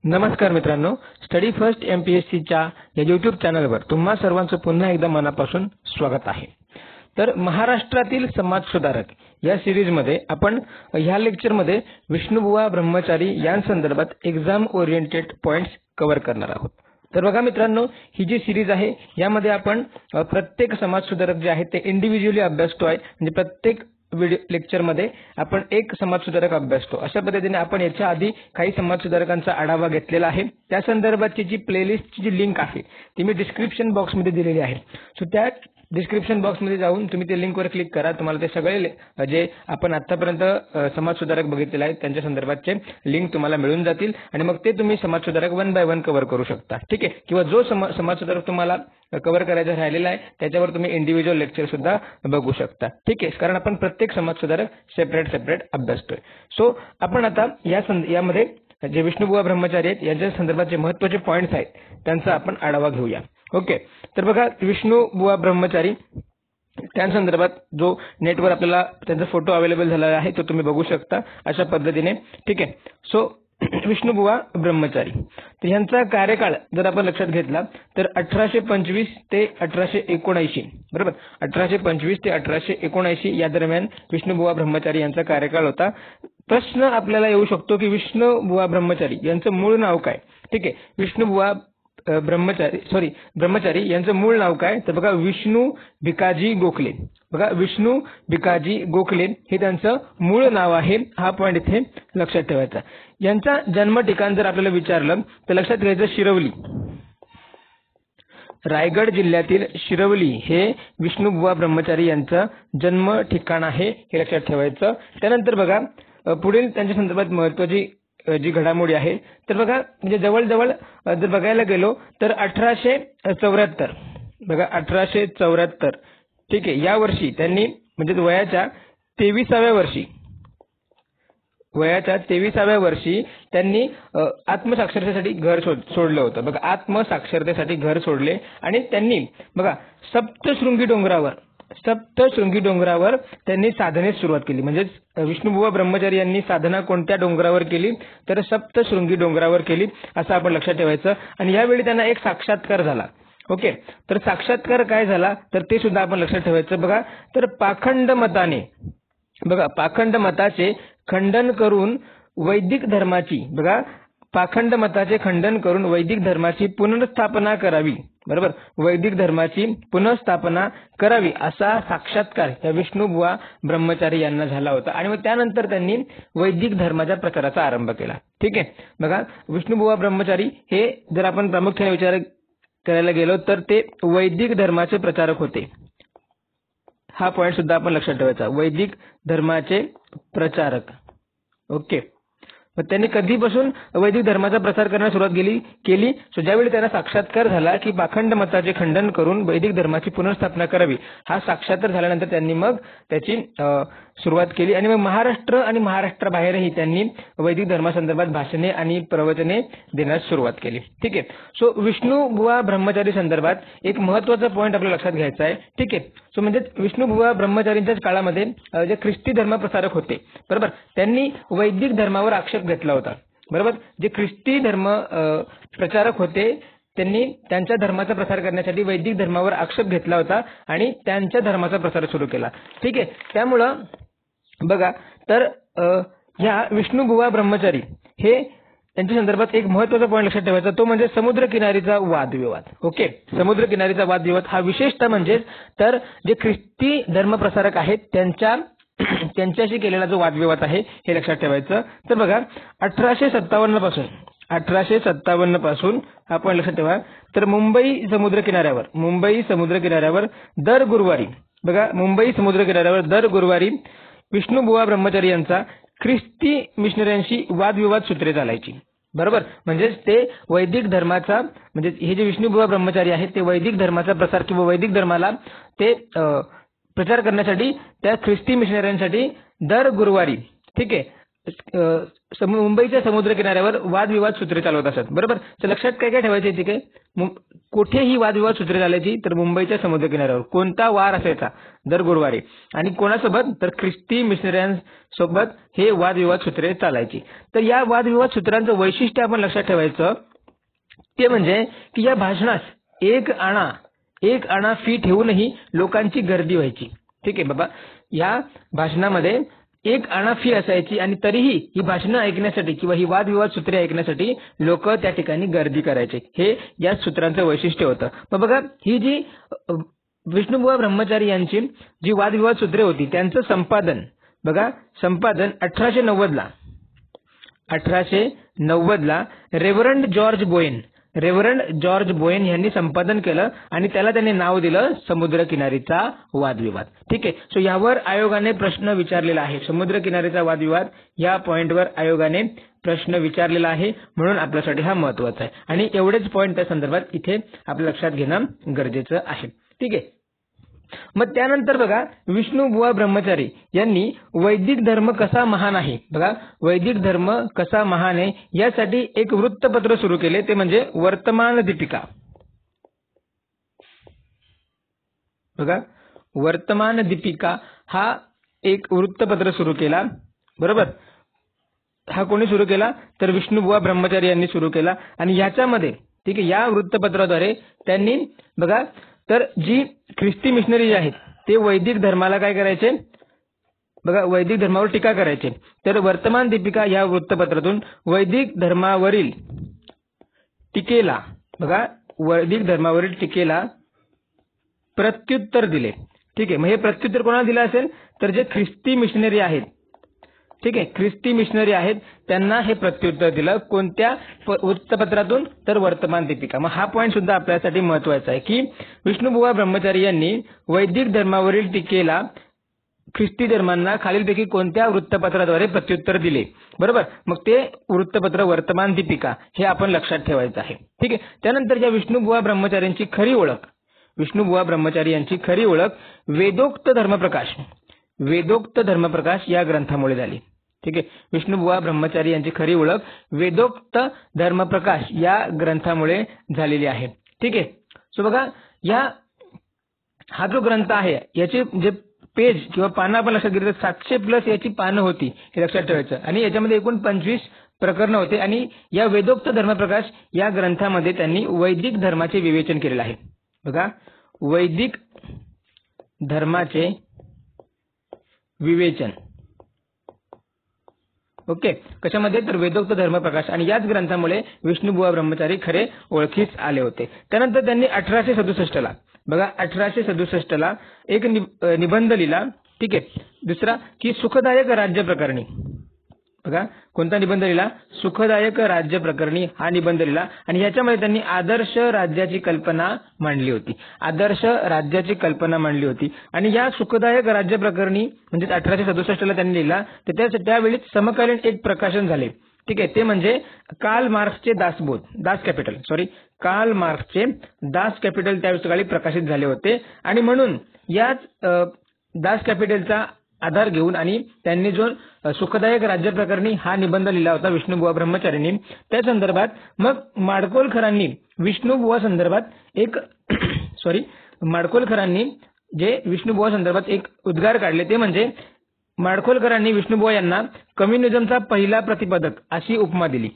नमस्कार मित्रांनो, study first MPSCच्या या YouTube चॅनलवर तुम्हा सर्वांचं पुन्हा एकदा मनापासून स्वागत आहे। तर महाराष्ट्रातील समाज सुधारक या सिरीजमध्ये आपण ह्या लेक्चरमध्ये विष्णुबुवा ब्रह्मचारी यांसंदर्भात एक्झाम ओरिएंटेड पॉइंट्स कव्हर करणार आहोत। तर बघा मित्रांनो, ही जी सिरीज आहे यामध्ये आपण प्रत्येक समाज सुधारक जे आहेत ते इंडिव्हिज्युअली अभ्यासतो आहे। म्हणजे प्रत्येक व्हिडिओ लेक्चर मध्ये आपण एक समाज सुधारक अभ्यासतो। अशा पद्धतीने आपण याच्या आधी काही समाज सुधारकांचा आढावा घेतलेला आहे। त्या संदर्भातची जी प्लेलिस्टची जी लिंक आहे ती मी डिस्क्रिप्शन बॉक्स मध्ये दिलेली आहे। सो त्या डिस्क्रिप्शन बॉक्स मध्ये जाऊन तुम्ही ते लिंकवर क्लिक करा। तुम्हाला ते सगळे जे आपण आतापर्यंत समाज सुधारक बघितलेले आहेत त्यांच्या संदर्भातचे लिंक तुम्हाला मिळून जातील आणि मग ते तुम्ही समाज सुधारक वन बाय वन कव्हर करू शकता। ठीक आहे, किंवा जो समाज सुधारक तुम्हाला कव्हर करायचा राहिलेला आहे त्याच्यावर तुम्ही इंडिव्हिज्युअल लेक्चर सुद्धा बघू शकता। ठीक आहे, कारण आपण प्रत्येक समाज सुधारक सेपरेट अभ्यासतोय। सो आपण आता यामध्ये जे विष्णुबुवा ब्रह्मचारी आहेत यांच्या संदर्भात महत्त्वाचे पॉइंट्स आहेत त्यांचा आपण आढावा घेऊया। ओके, तर बघा विष्णुबुवा ब्रह्मचारी त्या संदर्भात जो नेटवर आपल्याला त्यांचा फोटो अवेलेबल झाला आहे तो तुम्ही बघू शकता अशा पद्धतीने। ठीक आहे, सो विष्णुबुवा ब्रह्मचारी तर यांचा कार्यकाळ जर आपण लक्षात घेतला तर 1825 ते 1879 बरोबर, 1825 ते 1879 या दरम्यान विष्णुबुवा ब्रह्मचारी यांचा कार्यकाळ होता। प्रश्न आपल्याला येऊ शकतो की विष्णुबुवा ब्रह्मचारी यांचं मूळ नाव काय? ठीक आहे, विष्णुबुवा ब्रह्मचारी यांचं मूळ नाव काय? तर बघा विष्णू भिकाजी गोखले। बघा विष्णू भिकाजी गोखले हे त्यांचं मूळ नाव आहे। हा पॉइंट इथे लक्षात ठेवायचा। यांचा जन्म ठिकाण जर आपल्याला विचारलं तर लक्षात घ्यायचं शिरवली, रायगड जिल्ह्यातील शिरवली हे विष्णुबुवा ब्रह्मचारी यांचं जन्म ठिकाण आहे, हे लक्षात ठेवायचं। त्यानंतर बघा पुढील त्यांच्या संदर्भात महत्त्वाची जी घडामोडी आहे तर बघा म्हणजे जवळजवळ जर बघायला गेलो तर 1874 बघा 1874 ठीक आहे या वर्षी त्यांनी म्हणजे वयाच्या 23व्या वर्षी त्यांनी आत्मसाक्षरतेसाठी घर सोडलं होतं। बघा आत्मसाक्षरतेसाठी घर सोडले आणि त्यांनी बघा सप्तशृंगी डोंगरावर त्यांनी साधनेस सुरुवात केली। म्हणजे विष्णुबुवा ब्रह्मचारी यांनी साधना कोणत्या डोंगरावर केली तर सप्तशृंगी डोंगरावर केली असं आपण लक्षात ठेवायचं। आणि यावेळी त्यांना एक साक्षात्कार झाला। ओके, तर साक्षात्कार काय झाला तर ते सुद्धा आपण लक्षात ठेवायचं। बघा तर पाखंड मताचे खंडन करून वैदिक धर्माची पुनर्स्थापना करावी। बरोबर, वैदिक धर्माची पुनर्स्थापना करावी असा साक्षात्कार या विष्णुबुवा ब्रह्मचारी यांना झाला होता आणि मग त्यानंतर त्यांनी वैदिक धर्माच्या प्रचाराचा आरंभ केला। ठीक आहे, बघा विष्णुबुवा ब्रह्मचारी हे जर आपण प्रामुख्याने विचार करायला गेलो तर ते वैदिक धर्माचे प्रचारक होते। हा पॉइंट सुद्धा आपण लक्षात ठेवायचा, वैदिक धर्माचे प्रचारक। ओके, मग त्यांनी कधीपासून वैदिक धर्माचा प्रसार करण्यास सुरुवात केली सो ज्यावेळी त्यांना साक्षात्कार झाला की पाखंड मताचे खंडन करून वैदिक धर्माची पुनर्स्थापना करावी। हा साक्षात्कार झाल्यानंतर त्यांनी मग त्याची सुरुवात केली आणि मग महाराष्ट्र आणि महाराष्ट्राबाहेरही त्यांनी वैदिक धर्मासंदर्भात भाषणे आणि प्रवचने देण्यास सुरुवात केली। ठीक आहे, सो विष्णुबुवा ब्रह्मचारी संदर्भात एक महत्त्वाचा पॉइंट आपल्याला लक्षात घ्यायचा आहे। ठीक आहे, सो म्हणजे विष्णुबुवा ब्रह्मचारींच्याच काळामध्ये जे ख्रिस्ती धर्म प्रसारक होते बरोबर, त्यांनी वैदिक धर्मावर आक्षेप घेतला होता। बरोबर, जे ख्रिस्ती धर्म प्रचारक होते त्यांनी त्यांच्या धर्माचा प्रसार करण्यासाठी वैदिक धर्मावर आक्षेप घेतला होता आणि त्यांच्या धर्माचा प्रसार सुरू केला। ठीक आहे, त्यामुळं बघा तर ह्या विष्णुबुवा ब्रह्मचारी हे त्यांच्या संदर्भात एक महत्त्वाचा पॉइंट लक्षात ठेवायचा तो म्हणजे समुद्रकिनारीचा वादविवाद। ओके, समुद्रकिनारीचा वादविवाद हा विशेषतः म्हणजे तर जे ख्रिस्ती धर्म प्रसारक आहेत त्यांच्याशी केलेला जो वादविवाद आहे हे लक्षात ठेवायचं। तर बघा 1857 पासून आपण लक्षात ठेवा तर मुंबई समुद्र किनाऱ्यावर दर गुरुवारी विष्णुबुवा ब्रह्मचारी यांचा ख्रिस्ती मिशनऱ्यांशी वादविवाद सूत्रे चालायची। बरोबर, म्हणजे ते वैदिक धर्माचा म्हणजे हे जे विष्णुबुवा ब्रह्मचारी आहेत ते वैदिक धर्माचा प्रसार किंवा वैदिक धर्माला ते प्रचार करण्यासाठी त्या ख्रिस्ती मिशनऱ्यांसाठी दर गुरुवारी ठीक आहे मुंबईच्या समुद्र किनाऱ्यावर वादविवाद सूत्रे चालवत असत. बरोबर. तर लक्षात काय काय ठेवायचे तिथे, कुठेही वादविवाद सूत्रे चालायची तर मुंबईच्या समुद्र किनाऱ्यावर. कोणता वार असायचा दर गुरुवारी आणि कोणासोबत तर ख्रिस्ती मिशनऱ्यांसोबत हे वादविवाद सूत्रे चालायची. तर या वादविवाद सूत्रांचं वैशिष्ट्य आपण लक्षात ठेवायचं ते म्हणजे की या भाषणास एक आणा फी ठेवूनही लोकांची गर्दी व्हायची. ठीक आहे बाबा, या भाषणामध्ये एक आणा फी असायची आणि तरीही ही भाषणं ऐकण्यासाठी किंवा ही वादविवाद सूत्रे ऐकण्यासाठी लोक त्या ठिकाणी गर्दी करायचे. हे या सूत्रांचं वैशिष्ट्य होतं. मग बघा, ही जी विष्णुबुवा ब्रह्मचारी यांची जी वादविवाद सूत्रे होती त्यांचं संपादन 1890ला रेव्हरंड जॉर्ज बोएन यांनी संपादन केलं आणि त्याला त्यांनी नाव दिलं समुद्रकिनारीचा वादविवाद. ठीक आहे. सो यावर आयोगाने प्रश्न विचारलेला आहे. समुद्रकिनारीचा वादविवाद या पॉइंटवर आयोगाने प्रश्न विचारलेला आहे, म्हणून आपल्यासाठी हा महत्वाचा आहे आणि एवढेच पॉइंट त्या संदर्भात इथे आपल्या लक्षात घेणं गरजेचं आहे. ठीक आहे. मग त्यानंतर बघा, विष्णुबुवा ब्रह्मचारी यांनी वैदिक धर्म कसा महान आहे, बघा वैदिक धर्म कसा महान आहे यासाठी एक वृत्तपत्र सुरू केले, ते म्हणजे वर्तमान दीपिका. बघा, वर्तमान दीपिका हा एक वृत्तपत्र सुरू केला. बरोबर. हा कोणी सुरू केला तर विष्णुबुवा ब्रह्मचारी यांनी सुरू केला आणि याच्यामध्ये ठीक आहे या वृत्तपत्राद्वारे त्यांनी बघा तर जी ख्रिस्ती मिशनरी आहेत ते वैदिक धर्माला काय करायचे, बघा वैदिक धर्मावर टीका करायचे. तर वर्तमान दीपिका या वृत्तपत्रातून वैदिक धर्मावरील टीकेला प्रत्युत्तर दिले. ठीक आहे. मग हे प्रत्युत्तर कोणाला दिलं असेल तर जे ख्रिस्ती मिशनरी आहेत, ठीक आहे, ख्रिस्ती मिशनरी आहेत त्यांना हे प्रत्युत्तर दिलं. कोणत्या वृत्तपत्रातून तर वर्तमान दीपिका. मग हा पॉईंट सुद्धा आपल्यासाठी महत्वाचा आहे की विष्णुबुवा ब्रह्मचारी यांनी वैदिक धर्मावरील टीकेला ख्रिस्ती धर्मांना खालीलपैकी कोणत्या वृत्तपत्राद्वारे प्रत्युत्तर दिले. बरोबर. मग ते वृत्तपत्र वर्तमान दीपिका हे आपण लक्षात ठेवायचं आहे. ठीक आहे. त्यानंतर या विष्णुबुवा ब्रह्मचारी यांची खरी ओळख वेदोक्त धर्मप्रकाश या ग्रंथामुळे झाली. ठीक आहे. विष्णुबुवा ब्रह्मचारी यांची खरी ओळख वेदोक्त धर्मप्रकाश या ग्रंथामुळे झालेली आहे. ठीक आहे. सो बघा, हा जो ग्रंथ आहे याचे जे पेज किंवा पानं आपण लक्षात घेतलं 700+ याची पानं होती हे लक्षात ठेवायचं आणि याच्यामध्ये एकूण 25 प्रकरणं होते आणि या वेदोक्त धर्मप्रकाश या ग्रंथामध्ये त्यांनी वैदिक धर्माचे विवेचन केलेलं आहे. बघा, वैदिक धर्माचे विवेचन. ओके. कशामध्ये तर वेदोक्त धर्मप्रकाश आणि याच ग्रंथामुळे विष्णुबुवा ब्रह्मचारी खरे ओळखीस आले होते. त्यानंतर त्यांनी 1867ला बघा 1867ला एक निबंध लिहिला. ठीक आहे. दुसरा की सुखदायक राज्य प्रकरणी. बघा कोणता निबंध लिहिला, सुखदायक राज्य प्रकरणी हा निबंध लिहिला आणि याच्यामध्ये त्यांनी आदर्श राज्याची कल्पना मांडली होती. आणि या सुखदायक राज्य प्रकरणी म्हणजे 1867ला त्यांनी लिहिला. तर त्यावेळी समकालीन एक प्रकाशन झाले. ठीक आहे. ते म्हणजे कार्ल मार्क्सचे दास कॅपिटल त्या काळी प्रकाशित झाले होते आणि म्हणून याच दास कॅपिटलचा आधार घेऊन आणि त्यांनी जो सुखदायक राज्य प्रकरणी हा निबंध लिहिला होता विष्णुबुवा ब्रह्मचारींनी, त्या संदर्भात मग माडखोलकरांनी विष्णुबुवा संदर्भात एक उद्गार काढले. ते म्हणजे माडखोलकरांनी विष्णुबुवा यांना कम्युनिझमचा पहिला प्रतिपादक अशी उपमा दिली.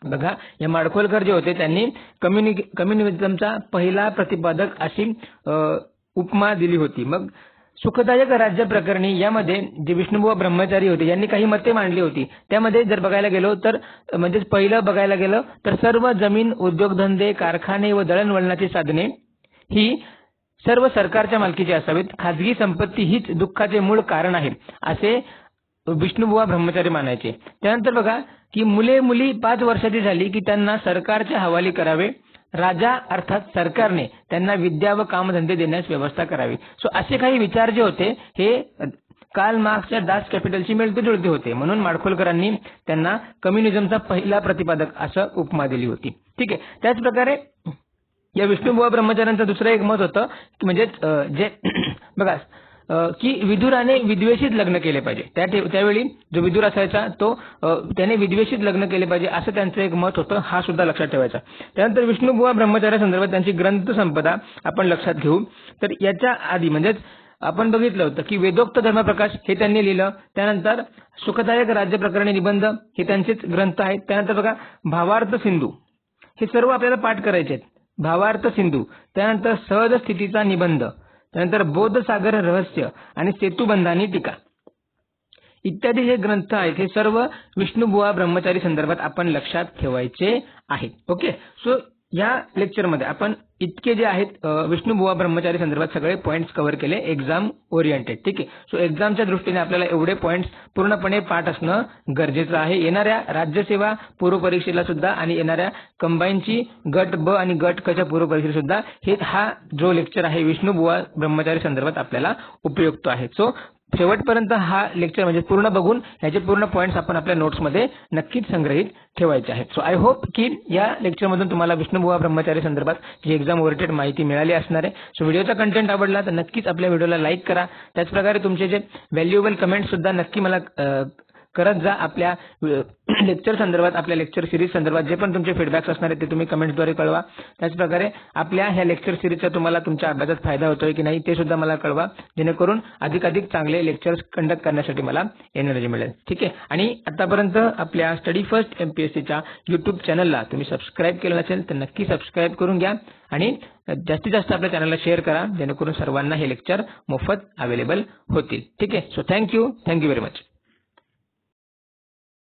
बघा, या माडखोलकर जे होते त्यांनी कम्युनिझमचा पहिला प्रतिपादक अशी उपमा दिली होती. मग सुखदायक राज्य प्रकरणी यामध्ये जे विष्णुबुवा ब्रह्मचारी होते यांनी काही मते मांडली होती. त्यामध्ये जर बघायला गेलो तर म्हणजे पहिलं बघायला गेलं तर सर्व जमीन, उद्योगधंदे, कारखाने व दळणवळणाची साधने ही सर्व सरकारच्या मालकीची असावीत. खाजगी संपत्ती हीच दुःखाचे मूळ कारण आहे असे विष्णुबुवा ब्रह्मचारी मानायचे. त्यानंतर बघा की मुली 5 वर्षाची झाली की त्यांना सरकारच्या हवाली करावे. राजा अर्थात सरकारने त्यांना विद्या व कामधंदे देण्यास व्यवस्था करावी. सो असे काही विचार जे होते हे कार्ल मार्क्सच्या दास कॅपिटलशी मिळते जुळते होते, म्हणून माडखोलकरांनी त्यांना कम्युनिझमचा पहिला प्रतिपादक असं उपमा दिली होती. ठीक आहे. त्याच प्रकारे या विष्णुबुवा ब्रह्मचाऱ्यांचं दुसरं एक मत होतं की म्हणजे जे बघा की विदुराने विद्वेषित लग्न केले पाहिजे. त्यावेळी जो विदुर असायचा तो त्याने विद्वेषित लग्न केले पाहिजे असं त्यांचं एक मत होतं. हा सुद्धा लक्षात ठेवायचा. त्यानंतर विष्णुबुवा ब्रह्मचार्य संदर्भात त्यांची ग्रंथ संपदा आपण लक्षात घेऊ. तर याच्या आधी म्हणजेच आपण बघितलं होतं की वेदोक्त धर्मप्रकाश हे त्यांनी लिहिलं. त्यानंतर सुखदायक राज्य प्रकरणी निबंध हे त्यांचेच ग्रंथ आहेत. त्यानंतर बघा भावार्थ सिंधू हे सर्व आपल्याला पाठ करायचे आहेत. भावार्थ सिंधू, त्यानंतर सहज स्थितीचा निबंध, त्यानंतर बोधसागर रहस्य आणि सेतुबंधानी टीका इत्यादी हे ग्रंथ आहेत. हे सर्व विष्णुबुवा ब्रह्मचारी संदर्भात आपण लक्षात ठेवायचे आहेत. ओके. सो या लेक्चरमध्ये आपण इतके जे आहेत विष्णुबुवा ब्रह्मचारी संदर्भात सगळे पॉईंट्स कव्हर केले एक्झाम ओरिएंटेड. ठीक आहे. सो एक्झामच्या दृष्टीने आपल्याला एवढे पॉईंट्स पूर्णपणे पाठ असणं गरजेचं आहे. येणाऱ्या राज्यसेवा पूर्व परीक्षेला सुद्धा आणि येणाऱ्या कंबाईनची गट ब आणि गट क च्या पूर्व परीक्षेला सुद्धा हा जो लेक्चर आहे विष्णुबुवा ब्रह्मचारी संदर्भात आपल्याला उपयुक्त आहे. सो शेवटपर्यंत हा लेक्चर म्हणजे पूर्ण बघून ह्याचे पूर्ण पॉईंट्स आपण आपल्या नोट्समध्ये नक्कीच संग्रहित ठेवायचे आहेत. सो आय होप की या लेक्चरमधून तुम्हाला विष्णुबुवा ब्रह्मचारी संदर्भात जी एक्झाम ओरिएंटेड माहिती मिळाली असणार आहे. सो व्हिडिओचा कंटेंट आवडला तर नक्कीच आपल्या व्हिडिओला लाईक करा. त्याचप्रकारे तुमचे जे व्हॅल्युएबल कमेंट्स सुद्धा नक्की मला करत जा. आपल्या लेक्चर संदर्भात, आपल्या लेक्चर सिरीज संदर्भात जे पण तुमचे फीडबॅक्स असणार आहेत ते तुम्ही कमेंट्सद्वारे कळवा. त्याचप्रकारे आपल्या ह्या लेक्चर सिरीजचा तुम्हाला तुमच्या अभ्यासात फायदा होतोय की नाही ते सुद्धा मला कळवा, जेणेकरून अधिकाधिक चांगले लेक्चर्स कंडक्ट करण्यासाठी मला एनर्जी मिळेल. ठीक आहे. आणि आतापर्यंत आपल्या स्टडी फर्स्ट MPSCच्या YouTube चॅनलला तुम्ही सबस्क्राईब केलं नसेल तर नक्की सबस्क्राईब करून घ्या आणि जास्तीत जास्त आपल्या चॅनलला शेअर करा, जेणेकरून सर्वांना हे लेक्चर मोफत अवेलेबल होतील. ठीक आहे. So thank you very much.